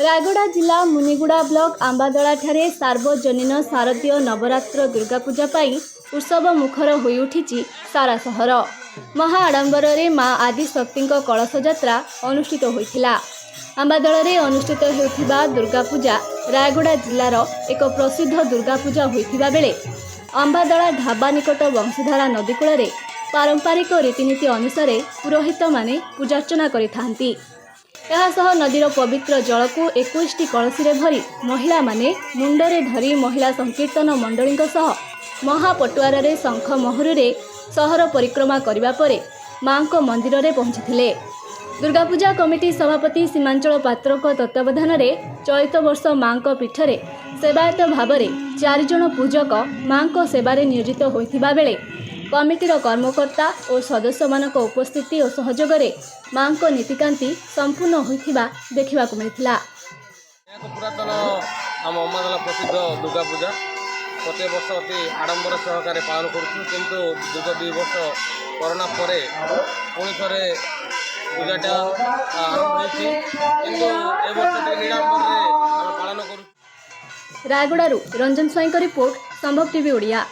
रायगड़ा जिला मुनिगुड़ा ब्लॉक आंबादला ठारे सार्वजनीन शारदीय नवरात्र दुर्गा पूजा पाई उत्सव मुखर होई उठिछि सारा सहर। महा आडंबर रे मां आदिशक्ति कलश यात्रा अनुष्ठित होइथिला। आंबादला रे अनुष्ठित हेउथिबा दुर्गा पूजा रायगड़ा जिलार एक प्रसिद्ध दुर्गा पूजा होइथिबा बेले आंबादला ढाबा निकट वंशीधारा नदी कूल पारंपरिक रीतिनीति अनुसार पुरोहित माने पूजार्चना करिथांती। एहासह नदीर पवित्र जल को 21टी कलसी भरी महिला माने मुंडरे धरी महिला संकीर्तन मंडली महापटुआर रे शंख महूरे सहर परिक्रमा करने पर मां मंदिर रे पहुंची। दुर्गा पूजा कमिटी सभापति सीमांचल पात्र तत्वावधान में चलित वर्ष मां पीठरे सेवायत भाव में 4 जन पूजक मां सेवारे नियोजित होइथिबा बेले कमिटीर कर्मकर्ता और सदस्य मानक उपस्थिति और सहयोग में मां नीतिकांति संपूर्ण होइथिबा देखिबाकु मिलिथिला। पुरातन आम अम्बादला प्रसिद्ध दुर्गा पूजा प्रत्येक वर्ष अति आडंबर सहकार पालन करूँ, किंतु दीर्घ 2 वर्ष कोरोना पर पुणी थे पूजाटा आरंभ होती, किंतु ए वर्ष निराडंबर पालन करूँ। रायगड़ारू रंजन स्वाई रिपोर्ट संभव टीवी ओडिया।